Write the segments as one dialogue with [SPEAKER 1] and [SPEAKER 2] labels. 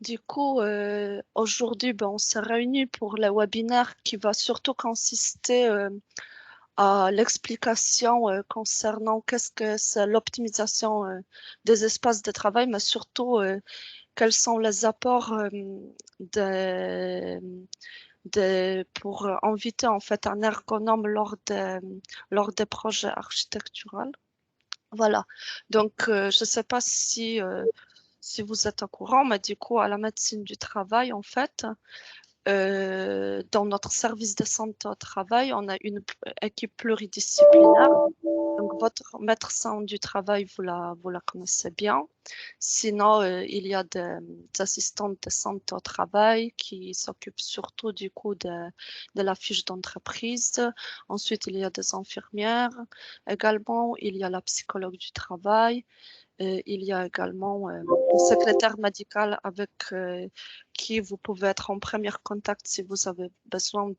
[SPEAKER 1] Du coup, aujourd'hui, ben, on s'est réunis pour le webinaire qui va surtout consister à l'explication concernant qu'est-ce que c'est l'optimisation des espaces de travail, mais surtout quels sont les apports de, pour inviter en fait un ergonome lors des projets architecturaux. Voilà. Donc, je ne sais pas si vous êtes au courant, mais du coup, à la médecine du travail, en fait, dans notre service de santé au travail, on a une équipe pluridisciplinaire. Donc, votre médecin du travail, vous la connaissez bien. Sinon, il y a des assistantes de santé au travail qui s'occupent surtout du coup de la fiche d'entreprise. Ensuite, il y a des infirmières. Également, il y a la psychologue du travail. Il y a également une secrétaire médicale avec qui vous pouvez être en premier contact si vous avez besoin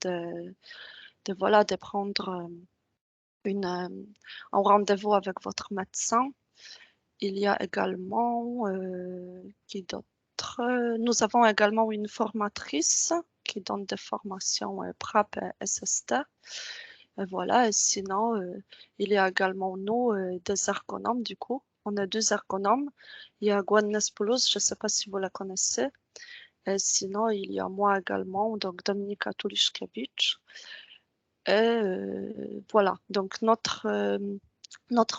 [SPEAKER 1] voilà, de prendre un rendez-vous avec votre médecin. Il y a également, qui d'autre? Nous avons également une formatrice qui donne des formations PRAP et SST. Et voilà, et sinon, il y a également nous, des ergonomes du coup. On a deux ergonomes. Il y a Gwen Nespoulos, je ne sais pas si vous la connaissez. Et sinon, il y a moi également, donc Dominika Tuliszkiewicz. Et voilà, donc notre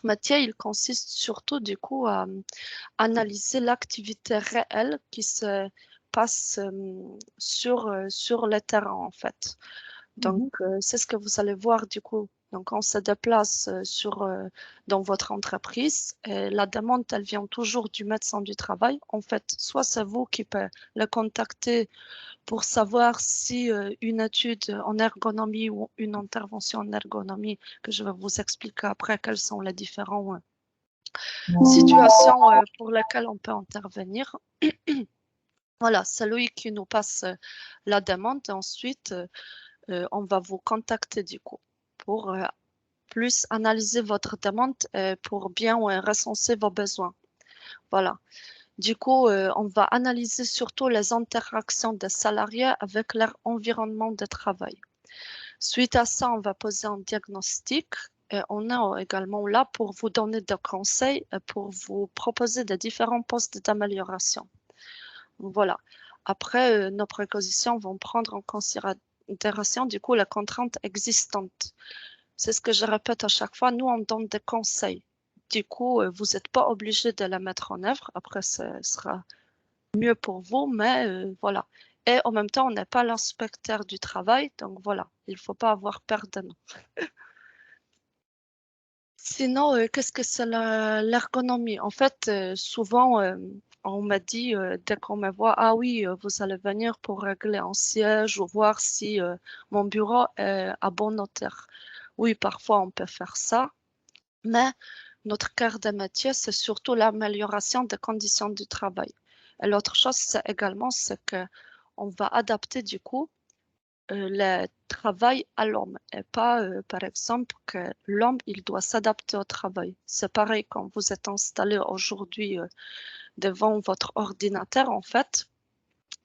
[SPEAKER 1] métier, il consiste surtout du coup à analyser l'activité réelle qui se passe sur le terrain en fait. Donc,
[SPEAKER 2] Mhm.
[SPEAKER 1] c'est ce que vous allez voir du coup. Donc, on se déplace dans votre entreprise et la demande, elle vient toujours du médecin du travail. En fait, soit c'est vous qui pouvez le contacter pour savoir si une étude en ergonomie ou une intervention en ergonomie, que je vais vous expliquer après quelles sont les différentes situations pour lesquelles on peut intervenir. Voilà, c'est lui qui nous passe la demande et ensuite on va vous contacter du coup pour plus analyser votre demande pour bien recenser vos besoins. Voilà. Du coup, on va analyser surtout les interactions des salariés avec leur environnement de travail. Suite à ça, on va poser un diagnostic. Et on est également là pour vous donner des conseils et pour vous proposer des différents postes d'amélioration. Voilà. Après, nos prépositions vont prendre en considération du coup la contrainte existante. C'est ce que je répète à chaque fois. Nous, on donne des conseils. Du coup, vous n'êtes pas obligé de la mettre en œuvre. Après, ce sera mieux pour vous, mais voilà. Et en même temps, on n'est pas l'inspecteur du travail, donc voilà, il ne faut pas avoir peur de nous. Sinon, qu'est-ce que c'est l'ergonomie? En fait, souvent, on m'a dit, dès qu'on me voit, ah oui, vous allez venir pour régler un siège ou voir si mon bureau est à bon hauteur. Oui, parfois, on peut faire ça, mais notre cœur de métier, c'est surtout l'amélioration des conditions du travail. Et l'autre chose, c'est également, c'est que on va adapter du coup le travail à l'homme et pas, par exemple, que l'homme, il doit s'adapter au travail. C'est pareil quand vous êtes installé aujourd'hui devant votre ordinateur, en fait,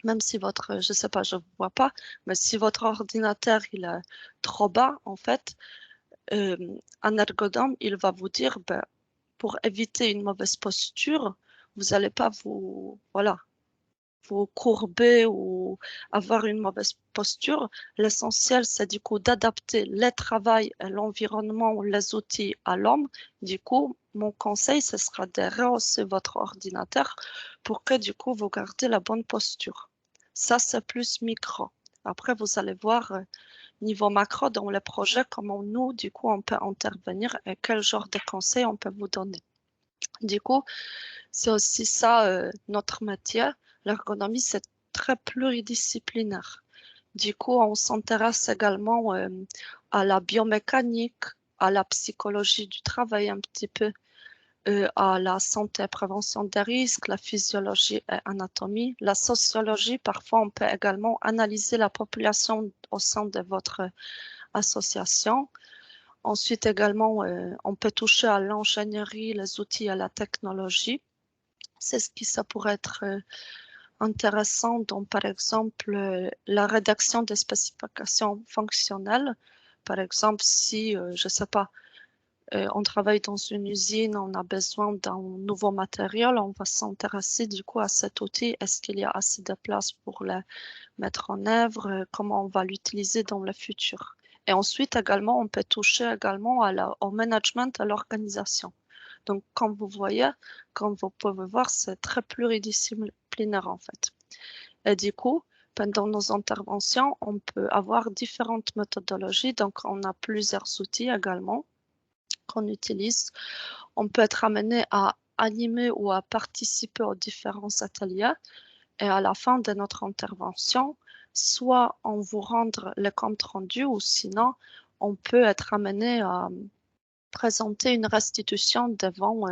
[SPEAKER 1] même si votre, je sais pas, je ne vois pas, mais si votre ordinateur, il est trop bas, en fait, euh, un ergonome, il va vous dire, ben, pour éviter une mauvaise posture, vous n'allez pas voilà, vous courber ou avoir une mauvaise posture. L'essentiel, c'est du coup d'adapter le travail, l'environnement, les outils à l'homme. Du coup, mon conseil, ce sera de rehausser votre ordinateur pour que du coup, vous gardez la bonne posture. Ça, c'est plus micro. Après, vous allez voir niveau macro dans le projet, comment nous, du coup, on peut intervenir et quel genre de conseils on peut vous donner. Du coup, c'est aussi ça notre métier. L'ergonomie, c'est très pluridisciplinaire. Du coup, on s'intéresse également à la biomécanique, à la psychologie du travail un petit peu, à la santé et prévention des risques, la physiologie et anatomie, la sociologie. Parfois, on peut également analyser la population au sein de votre association. Ensuite, également, on peut toucher à l'ingénierie, les outils et la technologie. C'est ce qui ça pourrait être intéressant dans, par exemple, la rédaction des spécifications fonctionnelles. Par exemple, si, je ne sais pas, on travaille dans une usine, on a besoin d'un nouveau matériel, on va s'intéresser du coup à cet outil. Est-ce qu'il y a assez de place pour le mettre en œuvre? Comment on va l'utiliser dans le futur? Et ensuite, également, on peut toucher également au management, à l'organisation. Donc, comme vous voyez, comme vous pouvez voir, c'est très pluridisciplinaire en fait. Et du coup, pendant nos interventions, on peut avoir différentes méthodologies. Donc, on a plusieurs outils également qu'on utilise. On peut être amené à animer ou à participer aux différents ateliers. Et à la fin de notre intervention, soit on vous rendre le compte rendu ou sinon, on peut être amené à présenter une restitution devant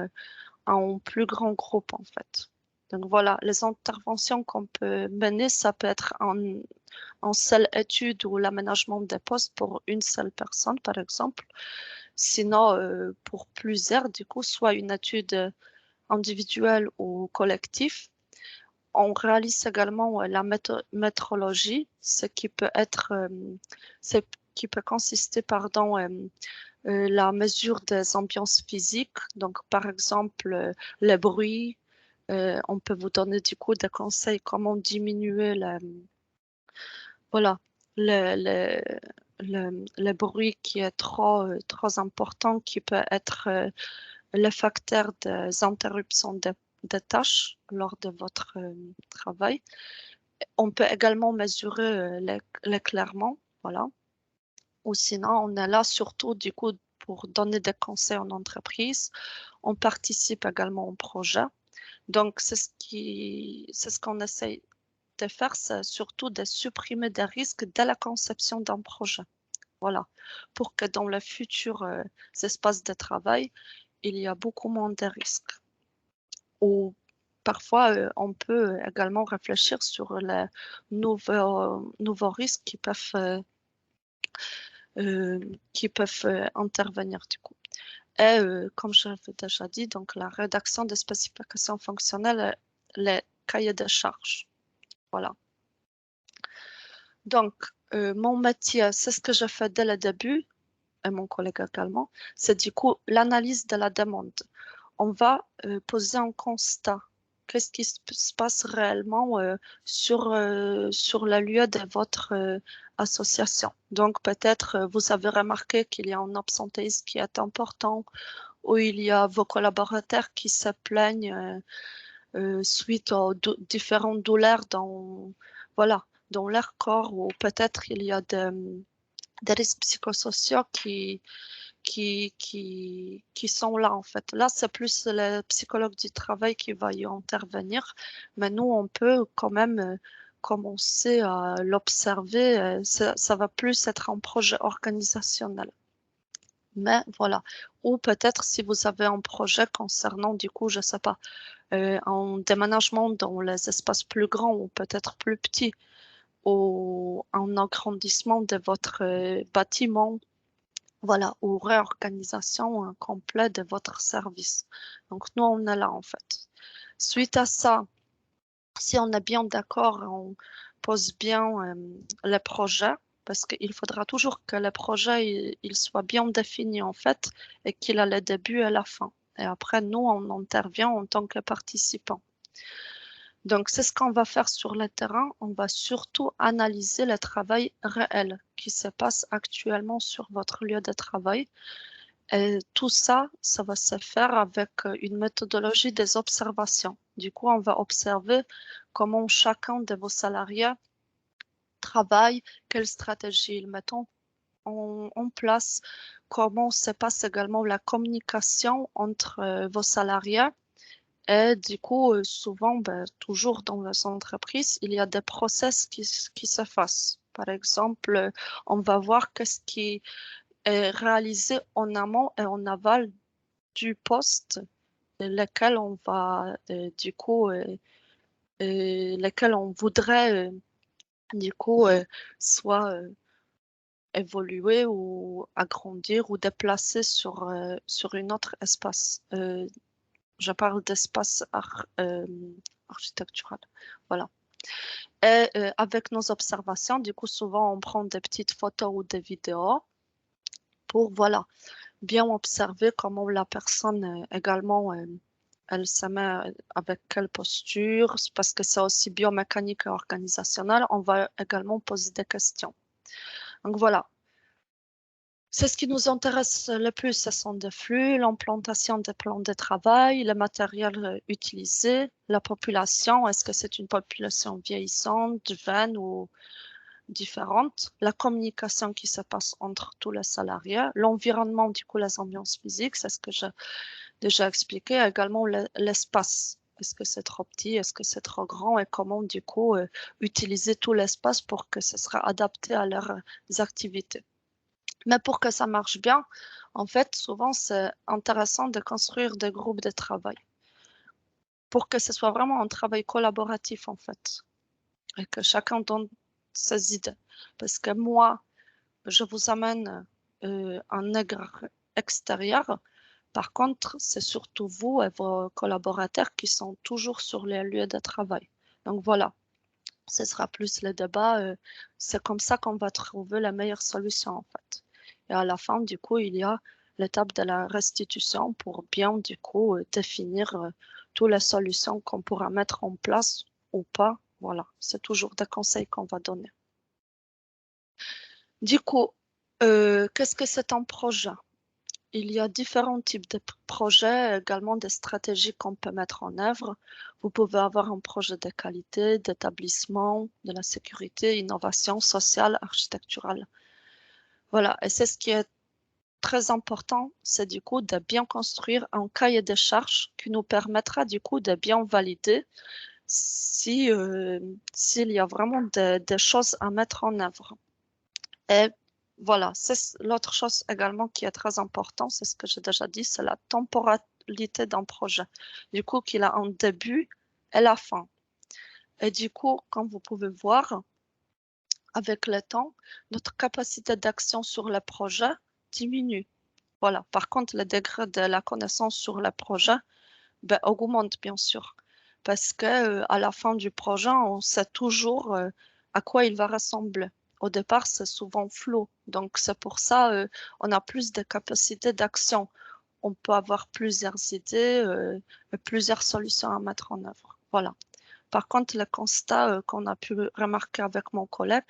[SPEAKER 1] un plus grand groupe en fait. Donc voilà, les interventions qu'on peut mener, ça peut être en seule étude ou l'aménagement des postes pour une seule personne, par exemple. Sinon, pour plusieurs, du coup, soit une étude individuelle ou collective. On réalise également la métrologie, ce qui peut être, ce qui peut consister, pardon, la mesure des ambiances physiques. Donc, par exemple, le bruit. On peut vous donner du coup des conseils comment diminuer voilà, le, le, le bruit qui est trop important, qui peut être le facteur des interruptions de tâches lors de votre travail. On peut également mesurer l'éclairement, voilà. Ou sinon, on est là surtout du coup pour donner des conseils en entreprise. On participe également au projet. Donc, c'est ce qu'on essaye de faire, c'est surtout de supprimer des risques dès la conception d'un projet. Voilà, pour que dans les futurs espaces de travail, il y a beaucoup moins de risques. Ou parfois, on peut également réfléchir sur les nouveaux risques qui peuvent intervenir du coup. Et comme je l'avais déjà dit, donc la rédaction des spécifications fonctionnelles, les cahiers de charges. Voilà. Donc, mon métier, c'est ce que je fais dès le début, et mon collègue également, c'est du coup l'analyse de la demande. On va poser un constat. Qu'est-ce qui se passe réellement sur le lieu de votre association? Donc, peut-être vous avez remarqué qu'il y a un absentéisme qui est important, ou il y a vos collaborateurs qui se plaignent suite aux différentes douleurs voilà, dans leur corps, ou peut-être il y a des risques psychosociaux qui sont là en fait. Là, c'est plus le psychologue du travail qui va y intervenir, mais nous, on peut quand même commencer à l'observer. Ça va plus être un projet organisationnel. Mais voilà. Ou peut-être si vous avez un projet concernant, du coup, je sais pas, un déménagement dans les espaces plus grands ou peut-être plus petits, ou un agrandissement de votre bâtiment, voilà, ou réorganisation complète de votre service. Donc, nous, on est là, en fait. Suite à ça, si on est bien d'accord, on pose bien le projet, parce qu'il faudra toujours que le projet il soit bien défini, en fait, et qu'il a le début et la fin. Et après, nous, on intervient en tant que participants. Donc, c'est ce qu'on va faire sur le terrain. On va surtout analyser le travail réel qui se passe actuellement sur votre lieu de travail. Et tout ça, ça va se faire avec une méthodologie des observations. Du coup, on va observer comment chacun de vos salariés travaille, quelles stratégies ils mettent en place, comment se passe également la communication entre vos salariés. Et du coup, souvent, ben, toujours dans les entreprises, il y a des process qui se fassent. Par exemple, on va voir qu'est-ce qui est réalisé en amont et en aval du poste, lequel on va, du coup, lequel on voudrait, du coup, soit évoluer ou agrandir ou déplacer sur un autre espace. Je parle d'espace architectural. Voilà. Et avec nos observations, du coup, souvent, on prend des petites photos ou des vidéos pour, voilà, bien observer comment la personne également, elle se met avec quelle posture, parce que c'est aussi biomécanique et organisationnel. On va également poser des questions. Donc voilà, c'est ce qui nous intéresse le plus, ce sont des flux, l'implantation des plans de travail, le matériel utilisé, la population, est-ce que c'est une population vieillissante, jeune ou différente, la communication qui se passe entre tous les salariés, l'environnement, du coup, les ambiances physiques, c'est ce que j'ai déjà expliqué, également l'espace. Est-ce que c'est trop petit, est-ce que c'est trop grand et comment, du coup, utiliser tout l'espace pour que ce sera adapté à leurs activités. Mais pour que ça marche bien, en fait, souvent, c'est intéressant de construire des groupes de travail pour que ce soit vraiment un travail collaboratif, en fait, et que chacun donne ses idées. Parce que moi, je vous amène un nègre extérieur. Par contre, c'est surtout vous et vos collaborateurs qui sont toujours sur les lieux de travail. Donc voilà, ce sera plus le débat. C'est comme ça qu'on va trouver la meilleure solution, en fait. Et à la fin, du coup, il y a l'étape de la restitution pour bien, du coup, définir toutes les solutions qu'on pourra mettre en place ou pas. Voilà, c'est toujours des conseils qu'on va donner. Du coup, qu'est-ce que c'est un projet? Il y a différents types de projets, également des stratégies qu'on peut mettre en œuvre. Vous pouvez avoir un projet de qualité, d'établissement, de la sécurité, innovation sociale, architecturale. Voilà, et c'est ce qui est très important, c'est du coup de bien construire un cahier de charges qui nous permettra du coup de bien valider si, s'il y a vraiment des choses à mettre en œuvre. Et voilà, c'est l'autre chose également qui est très important, c'est ce que j'ai déjà dit, c'est la temporalité d'un projet. Du coup, qu'il a un début et la fin. Et du coup, comme vous pouvez voir, avec le temps, notre capacité d'action sur le projet diminue. Voilà. Par contre, le degré de la connaissance sur le projet ben, augmente, bien sûr. Parce que à la fin du projet, on sait toujours à quoi il va ressembler. Au départ, c'est souvent flou. Donc, c'est pour ça on a plus de capacité d'action. On peut avoir plusieurs idées, et plusieurs solutions à mettre en œuvre. Voilà. Par contre, le constat qu'on a pu remarquer avec mon collègue,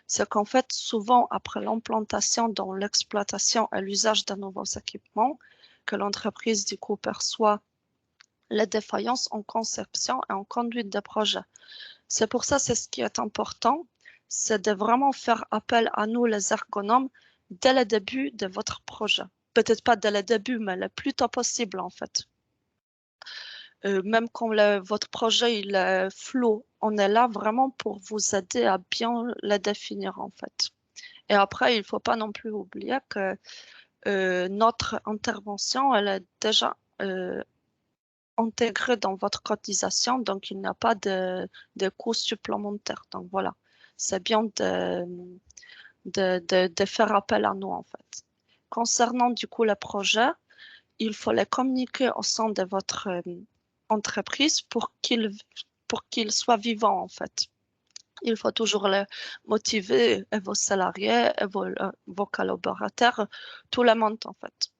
[SPEAKER 1] c'est qu'en fait, souvent, après l'implantation dans l'exploitation et l'usage de nouveaux équipements, que l'entreprise, du coup, perçoit les défaillances en conception et en conduite de projet. C'est pour ça, c'est ce qui est important, c'est de vraiment faire appel à nous, les ergonomes, dès le début de votre projet. Peut-être pas dès le début, mais le plus tôt possible, en fait. Même quand votre projet il est flou, on est là vraiment pour vous aider à bien le définir, en fait. Et après, il ne faut pas non plus oublier que notre intervention, elle est déjà intégré dans votre cotisation, donc il n'y a pas de coûts supplémentaires. Donc voilà, c'est bien de faire appel à nous en fait. Concernant du coup le projet, il faut les communiquer au sein de votre entreprise pour qu'il soit vivant en fait. Il faut toujours les motiver, et vos salariés, et vos collaborateurs, tout le monde en fait.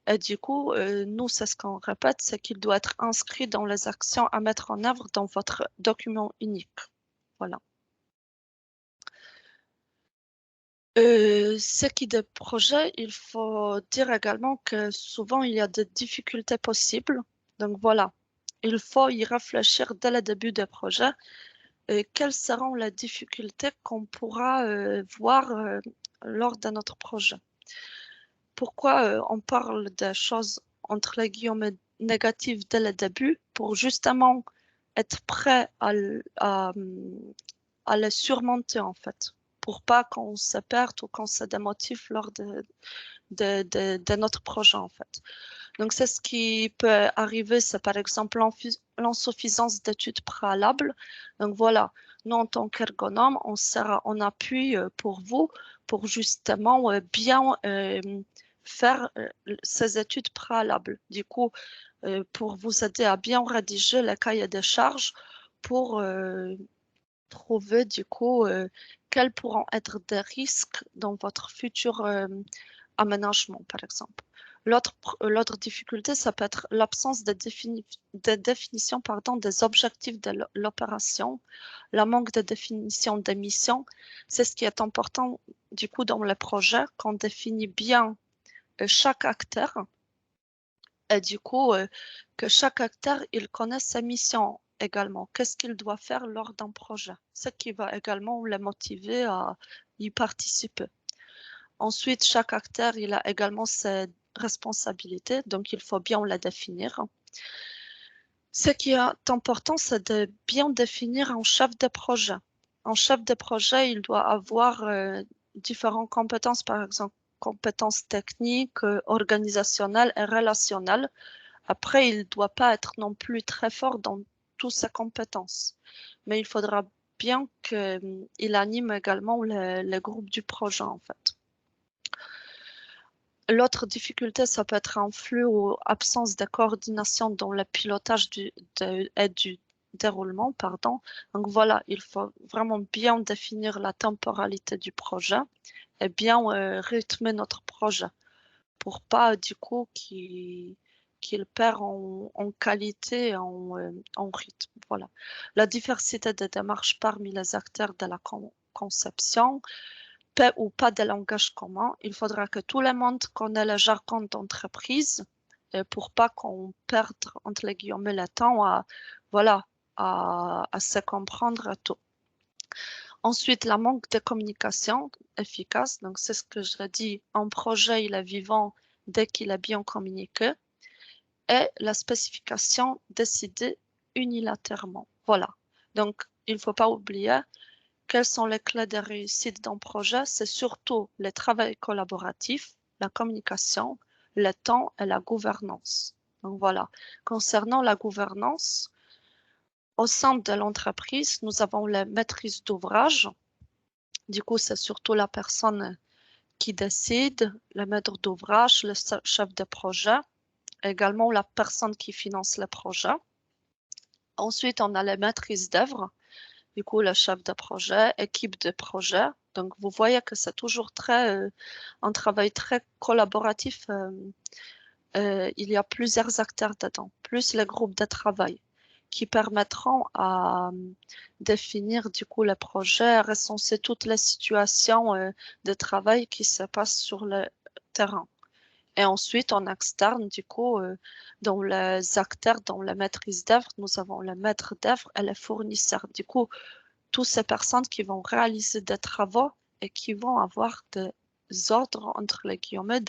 [SPEAKER 1] Et du coup, nous, c'est ce qu'on répète, c'est qu'il doit être inscrit dans les actions à mettre en œuvre dans votre document unique. Voilà. Ce qui est des projets, il faut dire également que souvent, il y a des difficultés possibles. Donc voilà, il faut y réfléchir dès le début des projets. Quelles seront les difficultés qu'on pourra voir lors de notre projet? Pourquoi on parle des choses entre les guillemets négatives dès le début pour justement être prêt à les surmonter en fait, pour pas qu'on se perde ou qu'on se démotive lors de notre projet en fait. Donc c'est ce qui peut arriver, c'est par exemple l'insuffisance d'études préalables. Donc voilà, nous en tant qu'ergonome, on sera en appui pour vous pour justement bien faire ces études préalables. Du coup, pour vous aider à bien rédiger le cahier des charges pour trouver du coup quels pourront être des risques dans votre futur aménagement, par exemple. L'autre difficulté, ça peut être l'absence de définition des objectifs de l'opération, le manque de définition des missions. C'est ce qui est important du coup dans le projet, qu'on définit bien chaque acteur et du coup que chaque acteur il connaisse sa mission également. Qu'est-ce qu'il doit faire lors d'un projet? Ce qui va également le motiver à y participer. Ensuite, chaque acteur, il a également ses responsabilités, donc il faut bien la définir. Ce qui est important, c'est de bien définir un chef de projet. Un chef de projet, il doit avoir différentes compétences, par exemple, compétences techniques, organisationnelles et relationnelles. Après, il ne doit pas être non plus très fort dans toutes ses compétences, mais il faudra bien qu'il anime également le groupe du projet, en fait. L'autre difficulté, ça peut être un flux ou absence de coordination dans le pilotage et du déroulement, pardon. Donc voilà, il faut vraiment bien définir la temporalité du projet et bien rythmer notre projet pour pas du coup qu'il perd en qualité et en rythme. Voilà. La diversité des démarches parmi les acteurs de la conception, ou pas de langage commun. Il faudra que tout le monde connaisse le jargon d'entreprise pour pas qu'on perde, entre les guillemets, le temps voilà, à se comprendre à tout. Ensuite, la manque de communication efficace. Donc, c'est ce que je dis. Un projet, il est vivant dès qu'il est bien communiqué. Et la spécification décidée unilatéralement. Voilà. Donc, il ne faut pas oublier quelles sont les clés de réussite d'un projet? C'est surtout le travail collaboratif, la communication, le temps et la gouvernance. Donc voilà. Concernant la gouvernance, au sein de l'entreprise, nous avons la maîtrise d'ouvrage. Du coup, c'est surtout la personne qui décide, le maître d'ouvrage, le chef de projet, également la personne qui finance le projet. Ensuite, on a la maîtrise d'œuvre. Du coup, le chef de projet, équipe de projet. Donc, vous voyez que c'est toujours un travail très collaboratif. Il y a plusieurs acteurs dedans, plus les groupes de travail qui permettront à définir du coup le projet, recenser toutes les situations de travail qui se passent sur le terrain. Et ensuite, en externe, du coup, dans les acteurs, dans la maîtrise d'œuvre, nous avons le maître d'œuvre et les fournisseurs. Du coup, toutes ces personnes qui vont réaliser des travaux et qui vont avoir des ordres, entre les guillemets,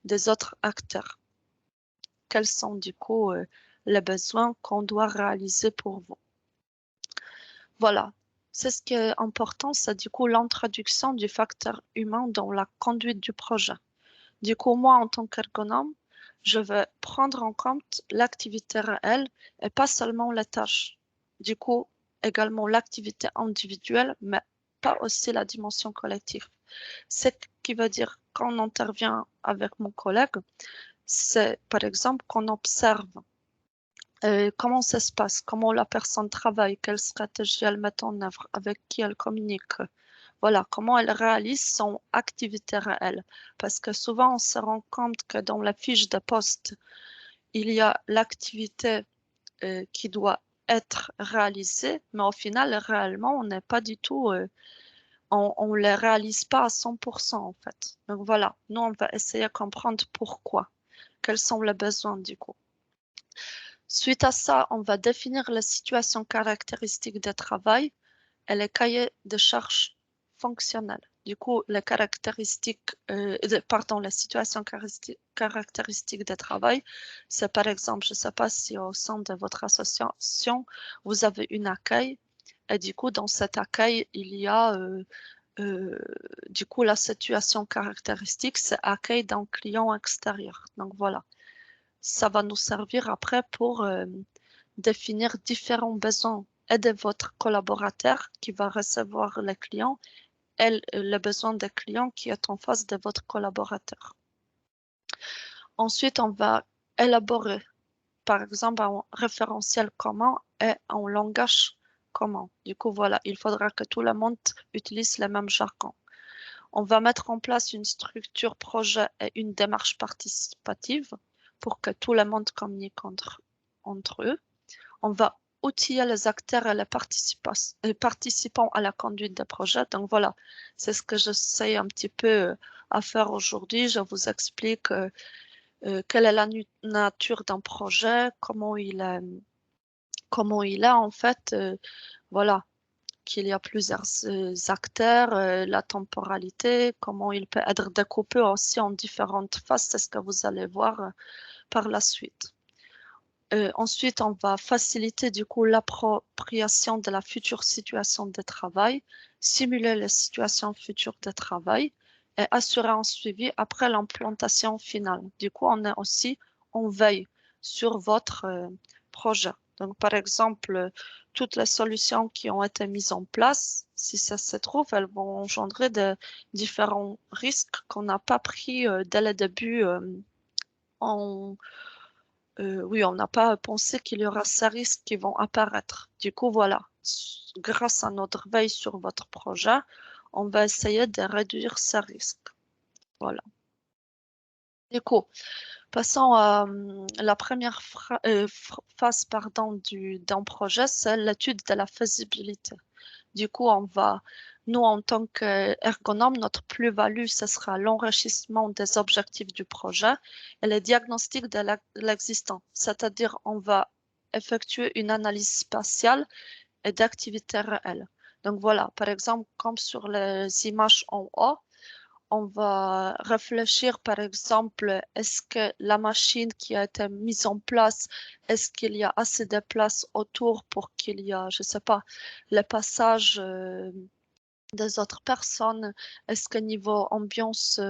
[SPEAKER 1] des autres acteurs. Quels sont du coup les besoins qu'on doit réaliser pour vous? Voilà, c'est ce qui est important, c'est du coup l'introduction du facteur humain dans la conduite du projet. Du coup, moi, en tant qu'ergonome, je vais prendre en compte l'activité réelle et pas seulement les tâches. Du coup, également l'activité individuelle, mais pas aussi la dimension collective. Ce qui veut dire quand on intervient avec mon collègue, c'est par exemple qu'on observe comment ça se passe, comment la personne travaille, quelle stratégie elle met en œuvre, avec qui elle communique. Voilà, comment elle réalise son activité réelle. Parce que souvent, on se rend compte que dans la fiche de poste, il y a l'activité qui doit être réalisée, mais au final, réellement, on n'est pas du tout, on ne les réalise pas à 100% en fait. Donc voilà, nous, on va essayer de comprendre pourquoi, quels sont les besoins du coup. Suite à ça, on va définir la situation caractéristique de travail et les cahiers de charges fonctionnels. Du coup, les caractéristiques, la situation caractéristique de travail, c'est par exemple, je ne sais pas si au sein de votre association, vous avez une accueil et du coup, dans cet accueil, il y a du coup la situation caractéristique, c'est accueil d'un client extérieur. Donc voilà, ça va nous servir après pour définir différents besoins et de votre collaborateur qui va recevoir les clients et le besoin des clients qui est en face de votre collaborateur. Ensuite, on va élaborer par exemple, un référentiel commun et un langage commun. Du coup, voilà, il faudra que tout le monde utilise le même jargon. On va mettre en place une structure projet et une démarche participative pour que tout le monde communique entre eux. On va outiller les acteurs et les participants à la conduite des projets. Donc voilà, c'est ce que j'essaie un petit peu à faire aujourd'hui. Je vous explique quelle est la nature d'un projet, comment il est en fait. Voilà, qu'il y a plusieurs acteurs, la temporalité, comment il peut être découpé aussi en différentes phases, c'est ce que vous allez voir par la suite. Ensuite, on va faciliter du coup l'appropriation de la future situation de travail, simuler les situations futures de travail et assurer un suivi après l'implantation finale. Du coup, on est aussi en veille sur votre projet. Donc, par exemple, toutes les solutions qui ont été mises en place, si ça se trouve, elles vont engendrer de différents risques qu'on n'a pas pris dès le début en oui, on n'a pas pensé qu'il y aura ces risques qui vont apparaître. Du coup, voilà, grâce à notre veille sur votre projet, on va essayer de réduire ces risques. Voilà. Du coup, passons à la première phase d'un projet, c'est l'étude de la faisabilité. Du coup, nous, en tant qu'ergonome, notre plus-value, ce sera l'enrichissement des objectifs du projet et le diagnostic de l'existant. C'est-à-dire, on va effectuer une analyse spatiale et d'activités réelles. Donc voilà, par exemple, comme sur les images en haut, on va réfléchir, par exemple, est-ce que la machine qui a été mise en place, est-ce qu'il y a assez de place autour pour qu'il y a, je sais pas, le passage des autres personnes? Est-ce que niveau ambiance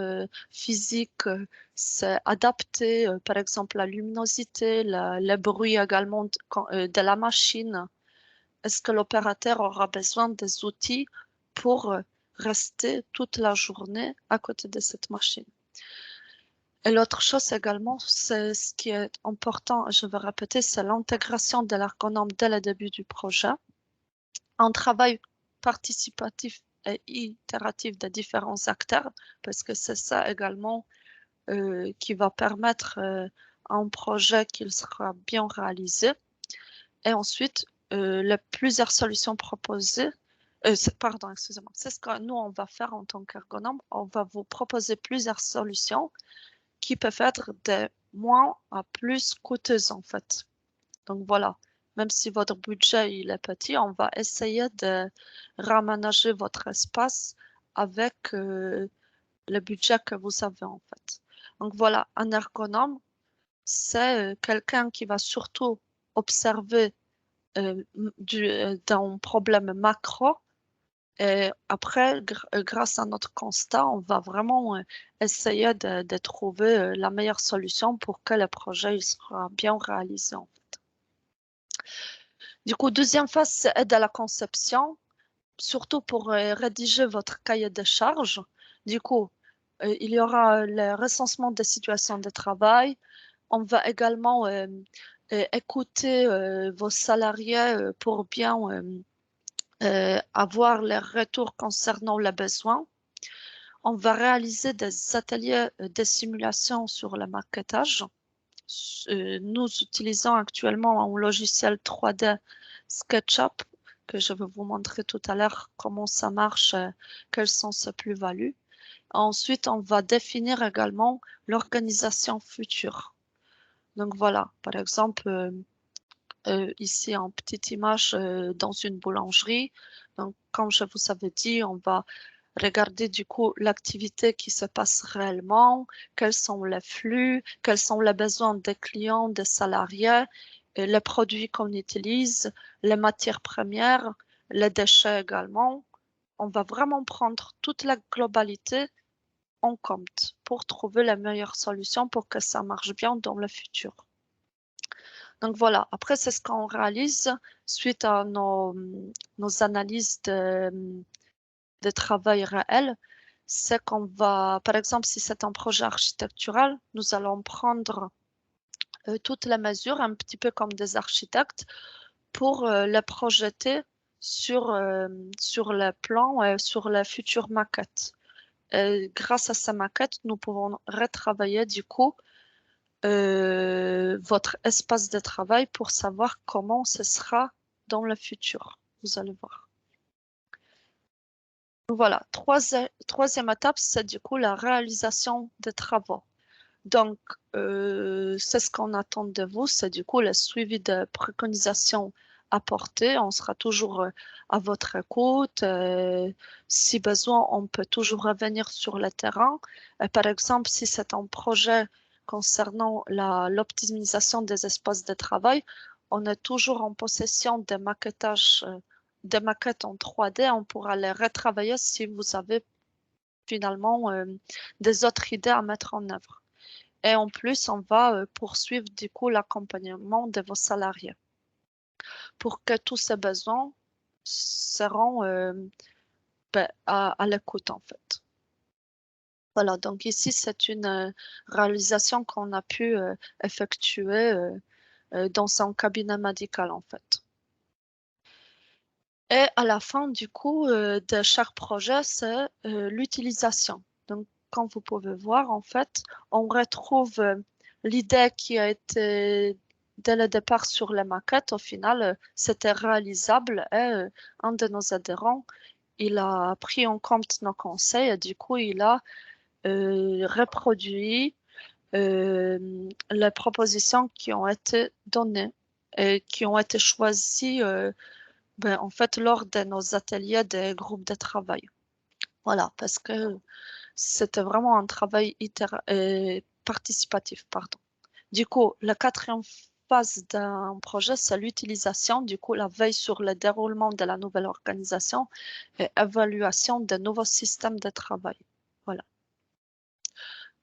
[SPEAKER 1] physique, c'est adapté, par exemple, la luminosité, le bruit également de la machine? Est-ce que l'opérateur aura besoin des outils pour rester toute la journée à côté de cette machine? Et l'autre chose également, c'est ce qui est important, je vais répéter, c'est l'intégration de l'ergonome dès le début du projet. Un travail participatif et itératif des différents acteurs, parce que c'est ça également qui va permettre à un projet qu'il sera bien réalisé. Et ensuite, les plusieurs solutions proposées, pardon, excusez-moi, c'est ce que nous, on va faire en tant qu'ergonome. On va vous proposer plusieurs solutions qui peuvent être de moins à plus coûteuses, en fait. Donc voilà, même si votre budget il est petit, on va essayer de raménager votre espace avec le budget que vous avez, en fait. Donc voilà, un ergonome, c'est quelqu'un qui va surtout observer d'un problème macro. Et après, grâce à notre constat, on va vraiment essayer de trouver la meilleure solution pour que le projet il sera bien réalisé, en fait. Du coup, deuxième phase, c'est aide à la conception, surtout pour rédiger votre cahier de charges. Du coup, il y aura le recensement des situations de travail. On va également écouter vos salariés pour bien avoir les retours concernant les besoins. On va réaliser des ateliers de simulation sur le maquettage. Nous utilisons actuellement un logiciel 3D SketchUp que je vais vous montrer tout à l'heure comment ça marche, quelles sont ses plus-values. Ensuite, on va définir également l'organisation future. Donc voilà, par exemple, ici en petite image dans une boulangerie. Donc, comme je vous avais dit, on va regarder du coup l'activité qui se passe réellement, quels sont les flux, quels sont les besoins des clients, des salariés, et les produits qu'on utilise, les matières premières, les déchets également. On va vraiment prendre toute la globalité en compte pour trouver la meilleure solution pour que ça marche bien dans le futur. Donc voilà, après c'est ce qu'on réalise suite à nos analyses de travail réel. C'est qu'on va, par exemple, si c'est un projet architectural, nous allons prendre toutes les mesures, un petit peu comme des architectes, pour les projeter sur le plan, sur la future maquette. Grâce à ces maquettes, nous pouvons retravailler du coup votre espace de travail pour savoir comment ce sera dans le futur. Vous allez voir. Voilà, troisième étape, c'est du coup la réalisation des travaux. Donc, c'est ce qu'on attend de vous, c'est du coup le suivi de préconisations apportées. On sera toujours à votre écoute. Si besoin, on peut toujours revenir sur le terrain. Par exemple, si c'est un projet concernant l'optimisation des espaces de travail, on est toujours en possession des maquettages, des maquettes en 3D. On pourra les retravailler si vous avez finalement des autres idées à mettre en œuvre. Et en plus, on va poursuivre du coup l'accompagnement de vos salariés pour que tous ces besoins seront à l'écoute en fait. Voilà, donc ici, c'est une réalisation qu'on a pu effectuer dans son cabinet médical en fait. Et à la fin du coup de chaque projet, c'est l'utilisation. Donc, comme vous pouvez voir, en fait, on retrouve l'idée qui a été dès le départ sur les maquettes. Au final, c'était réalisable et un de nos adhérents, il a pris en compte nos conseils et du coup, il a reproduit les propositions qui ont été données et qui ont été choisies en fait, lors de nos ateliers des groupes de travail. Voilà, parce que c'était vraiment un travail participatif, pardon. Du coup, la quatrième phase d'un projet, c'est l'utilisation, du coup, la veille sur le déroulement de la nouvelle organisation et évaluation des nouveaux systèmes de travail. Voilà.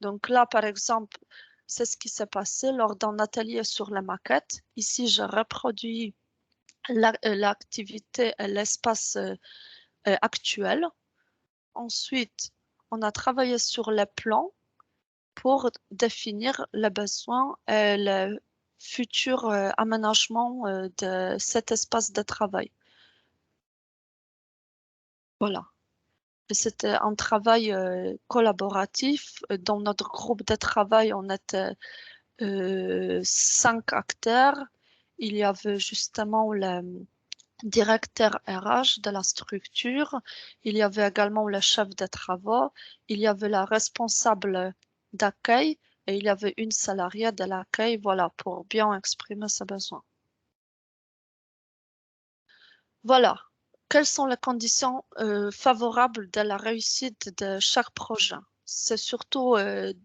[SPEAKER 1] Donc là, par exemple, c'est ce qui s'est passé lors d'un atelier sur la maquette. Ici, je reproduis l'activité et l'espace actuel. Ensuite, on a travaillé sur les plans pour définir les besoins et le futur aménagement de cet espace de travail. Voilà. C'était un travail collaboratif. Dans notre groupe de travail, on était 5 acteurs. Il y avait justement le directeur RH de la structure. Il y avait également le chef de travaux. Il y avait la responsable d'accueil et il y avait une salariée de l'accueil, voilà, pour bien exprimer ses besoins. Voilà. Quelles sont les conditions favorables de la réussite de chaque projet? C'est surtout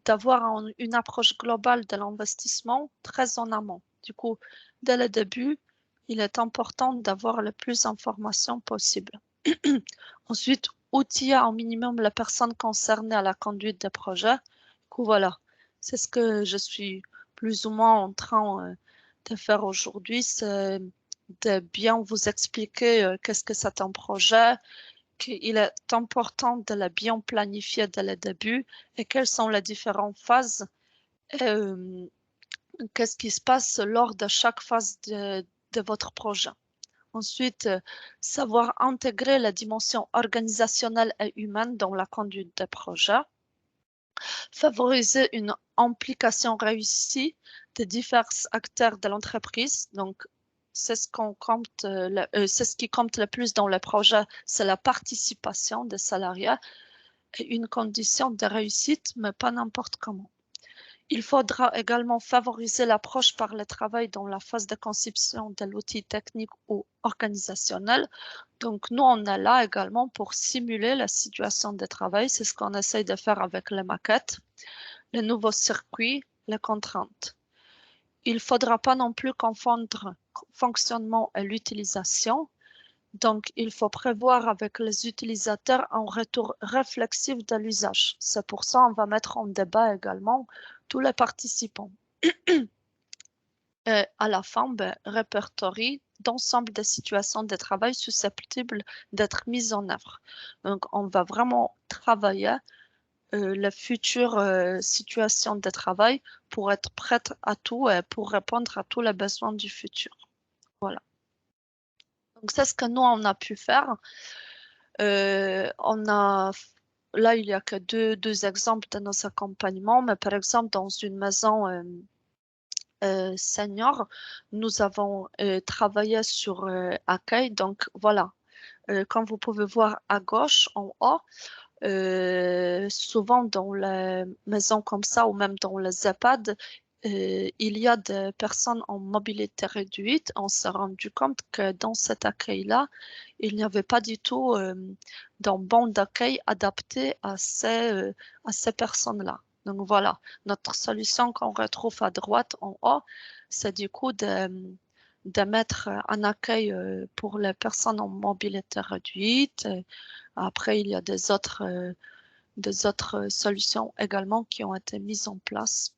[SPEAKER 1] d'avoir une approche globale de l'investissement très en amont. Du coup, dès le début, il est important d'avoir le plus d'informations possible. Ensuite, outiller un minimum la personne concernée à la conduite des projets. Du coup, voilà, c'est ce que je suis plus ou moins en train de faire aujourd'hui, c'est de bien vous expliquer qu'est-ce que c'est un projet, qu'il est important de le bien planifier dès le début et quelles sont les différentes phases et qu'est-ce qui se passe lors de chaque phase de votre projet. Ensuite, savoir intégrer la dimension organisationnelle et humaine dans la conduite des projets. Favoriser une implication réussie des divers acteurs de l'entreprise. Donc, c'est ce qui compte le plus dans le projet, c'est la participation des salariés et une condition de réussite, mais pas n'importe comment. Il faudra également favoriser l'approche par le travail dans la phase de conception de l'outil technique ou organisationnel. Donc, nous, on est là également pour simuler la situation de travail. C'est ce qu'on essaye de faire avec les maquettes, les nouveaux circuits, les contraintes. Il ne faudra pas non plus confondre fonctionnement et l'utilisation. Donc, il faut prévoir avec les utilisateurs un retour réflexif de l'usage. C'est pour ça qu'on va mettre en débat également tous les participants. Et à la fin, répertorie d'ensemble des situations de travail susceptibles d'être mises en œuvre. Donc, on va vraiment travailler la future situation de travail pour être prête à tout et pour répondre à tous les besoins du futur. Voilà. Donc, c'est ce que nous, on a pu faire. On a, là, il n'y a que deux exemples de nos accompagnements, mais par exemple, dans une maison senior, nous avons travaillé sur accueil. Donc, voilà, comme vous pouvez voir à gauche, en haut, souvent dans les maisons comme ça ou même dans les EHPAD, il y a des personnes en mobilité réduite. On s'est rendu compte que dans cet accueil-là, il n'y avait pas du tout d'un bon d'accueil adapté à ces personnes-là. Donc voilà, notre solution qu'on retrouve à droite en haut, c'est du coup de mettre un accueil pour les personnes en mobilité réduite. Après, il y a des autres solutions également qui ont été mises en place.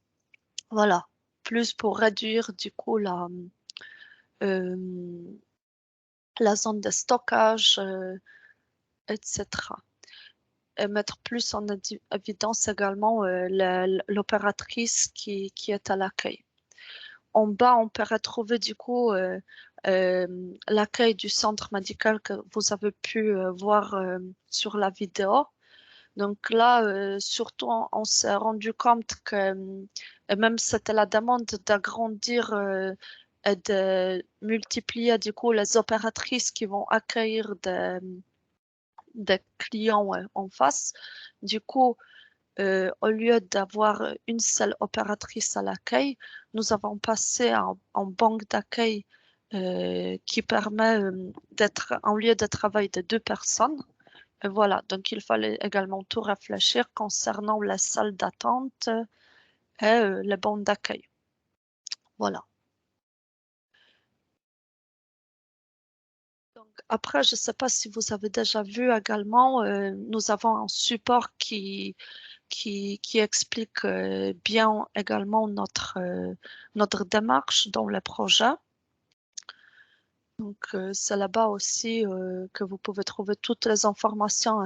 [SPEAKER 1] Voilà, plus pour réduire du coup euh, la zone de stockage, etc. Et mettre plus en évidence également l'opératrice qui est à l'accueil. En bas, on peut retrouver du coup euh, l'accueil du centre médical que vous avez pu voir sur la vidéo. Donc là, surtout, on s'est rendu compte que, et même c'était la demande d'agrandir et de multiplier du coup les opératrices qui vont accueillir des clients en face. Du coup, au lieu d'avoir une seule opératrice à l'accueil, nous avons passé en banque d'accueil qui permet d'être en lieu de travail de 2 personnes. Et voilà, donc il fallait également tout réfléchir concernant la salle d'attente et les bancs d'accueil. Voilà. Donc, après, je ne sais pas si vous avez déjà vu également, nous avons un support qui explique bien également notre démarche dans le projet. Donc, c'est là-bas aussi que vous pouvez trouver toutes les informations.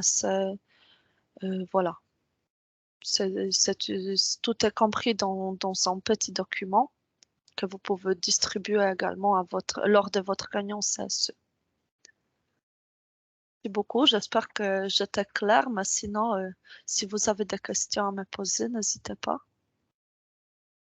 [SPEAKER 1] Voilà. Tout est compris dans un petit document que vous pouvez distribuer également lors de votre réunion CSE. Merci beaucoup. J'espère que j'étais claire, mais sinon, si vous avez des questions à me poser, n'hésitez pas.